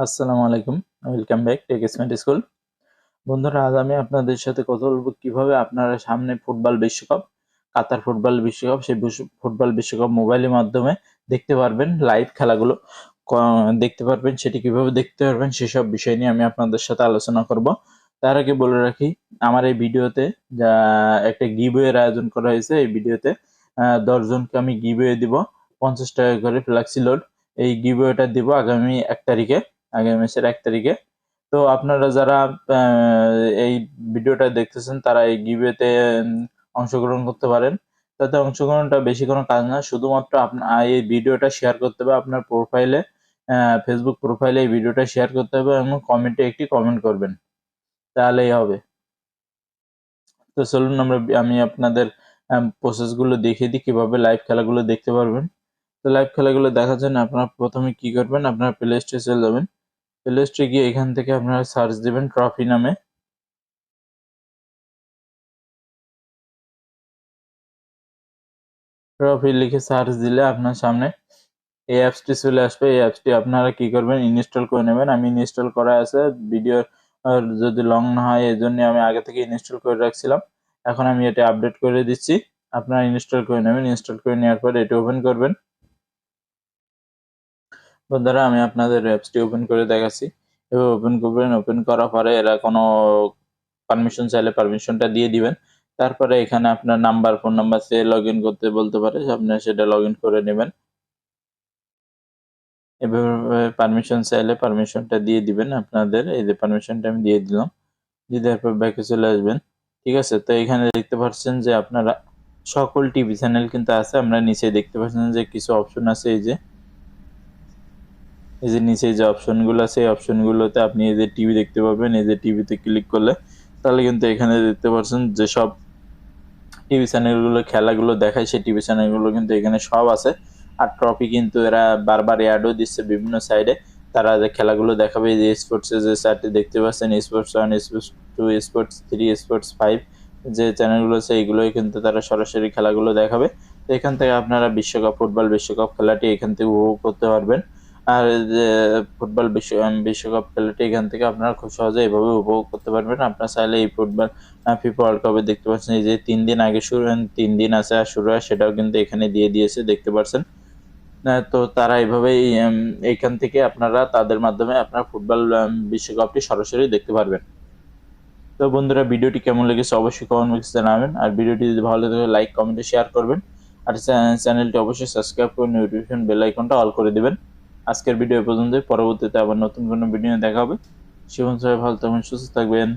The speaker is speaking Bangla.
আসসালামু আলাইকুম। Welcome back tech smart school. বন্ধুরা, আজ আমি আপনাদের সাথে কথা বলবো কিভাবে আপনারা সামনে ফুটবল বিশ্বকাপ, কাতার ফুটবল বিশ্বকাপ, সেই ফুটবল বিশ্বকাপ মোবাইলের মাধ্যমে দেখতে পারবেন। লাইভ খেলাগুলো দেখতে পারবেন। সেটি কিভাবে দেখতে পারবেন সেসব বিষয় নিয়ে আমি আপনাদের সাথে আলোচনা করব। তার আগে বলে রাখি, আমার এই ভিডিওতে যা একটা গিভওয়ের আয়োজন করা হয়েছে। এই ভিডিওতে 10 জনকে আমি গিভওয়ে দিব 50 টাকা করে ফ্ল্যাক্সি লোড। এই গিভওয়েটা দিব আগামী 1 তারিখে, আগামী মাসের 1 তারিখে। তো আপনারা যারা এই ভিডিওটা দেখতেছেন তারা এই গিভওয়েতে অংশগ্রহণ করতে পারেন। তাতে অংশগ্রহণটা বেশি কোনো কাজ না, শুধুমাত্র আপনার এই ভিডিওটা শেয়ার করতে হবে আপনার প্রোফাইলে, ফেসবুক প্রোফাইলে এই ভিডিওটা শেয়ার করতে হবে এবং কমেন্টে একটি কমেন্ট করবেন, তাহলেই হবে। তো চলুন আমি আপনাদের প্রসেসগুলো দেখিয়ে দিই কিভাবে লাইভ খেলাগুলো দেখতে পারবেন। তো লাইভ খেলাগুলো দেখার জন্য আপনারা প্রথমে কি করবেন, আপনারা প্লে স্টোরে চলে যাবেন। প্লে স্টোরে গিয়ে এখান থেকে আপনারা সার্চ দিবেন ট্রফি নামে। ট্রফি লিখে সার্চ দিলে আপনার সামনে এই অ্যাপসটি চলে আসবে। এই অ্যাপসটি আপনারা কি করবেন, ইনস্টল করে নেবেন। আমি ইনস্টল করা আছে, ভিডিও যদি লং না হয় এই জন্য আমি আগে থেকে ইনস্টল করে রাখছিলাম। এখন আমি এটা আপডেট করে দিচ্ছি, আপনারা ইনস্টল করে নেবেন। ইনস্টল করে নেওয়ার পর এটা ওপেন করবেন। বন্ধুরা, আমি আপনাদের অ্যাপসটি ওপেন করে দেখাচ্ছি। এবার ওপেন করবেন। ওপেন করার পরে এরা কোনো পারমিশন চাইলে পারমিশনটা দিয়ে দিবেন। তারপরে এখানে আপনার number, phone number say log in করতে বলতে পারে, আপনি সেটা লগ ইন করে নেবেন। এভাবে পারমিশন চাইলে পারমিশনটা দিয়ে দিবেন। আপনাদের এই যে পারমিশনটা আমি দিয়ে দিলাম, দিয়ে দেওয়ার পর ব্যাকে চলে আসবেন। ঠিক আছে, তো এখানে দেখতে পাচ্ছেন যে আপনারা সকল টিভি চ্যানেল কিন্তু আছে। আমরা নিচে দেখতে পাচ্ছেন যে কিছু অপশন আছে, এই যে নিচে যে অপশনগুলো আছে এই অপশনগুলোতে আপনি এই যে টিভি দেখতে পাবেন। এই যে টিভিতে ক্লিক করলে তাহলে কিন্তু এখানে দেখতে পাচ্ছেন যে সব টিভি চ্যানেলগুলো খেলাগুলো দেখায়, সেই টিভি চ্যানেলগুলো কিন্তু এখানে সব আছে। আর ট্রফি কিন্তু এরা বারবার অ্যাডও দিচ্ছে বিভিন্ন সাইডে। তারা যে খেলাগুলো দেখাবে, যে স্পোর্টসে যে চারটি দেখতে পাচ্ছেন, স্পোর্টস 1, স্পোর্টস 2, স্পোর্টস 3, স্পোর্টস 5 যে চ্যানেলগুলো আছে এইগুলোই কিন্তু তারা সরাসরি খেলাগুলো দেখাবে। তো এখান থেকে আপনারা ফুটবল বিশ্বকাপ খেলাটি এখান থেকে উপভোগ করতে পারবেন। আর যে ফুটবল বিশ্বকাপ খেলাটি এখান থেকে আপনারা খুব সহজে এভাবে উপভোগ করতে পারবেন। আপনারা চাইলে এই ফুটবল ফিফা ওয়ার্ল্ড কাপে দেখতে পাচ্ছেন এই যে 3 দিন আগে শুরু, 3 দিন আছে আর শুরু হয়, সেটাও কিন্তু এখানে দিয়ে দিয়েছে, দেখতে পাচ্ছেন। তো তারা এইভাবেই এইখান থেকে আপনারা তাদের মাধ্যমে আপনার ফুটবল বিশ্বকাপটি সরাসরি দেখতে পারবেন। তো বন্ধুরা, ভিডিওটি কেমন লেগেছে অবশ্যই কমেন্ট বক্সে জানাবেন। আর ভিডিওটি যদি ভালো লাগে লাইক কমেন্টে শেয়ার করবেন। আর চ্যানেলটি অবশ্যই সাবস্ক্রাইব করে নোটিফিকেশন বেল আইকনটা অল করে দিবেন। আজকের ভিডিও পর্যন্ত, পরবর্তীতে আবার নতুন কোনো ভিডিও দেখা হবে। সে পর্যন্ত সবাই ভালো থাকবেন, সুস্থ থাকবেন।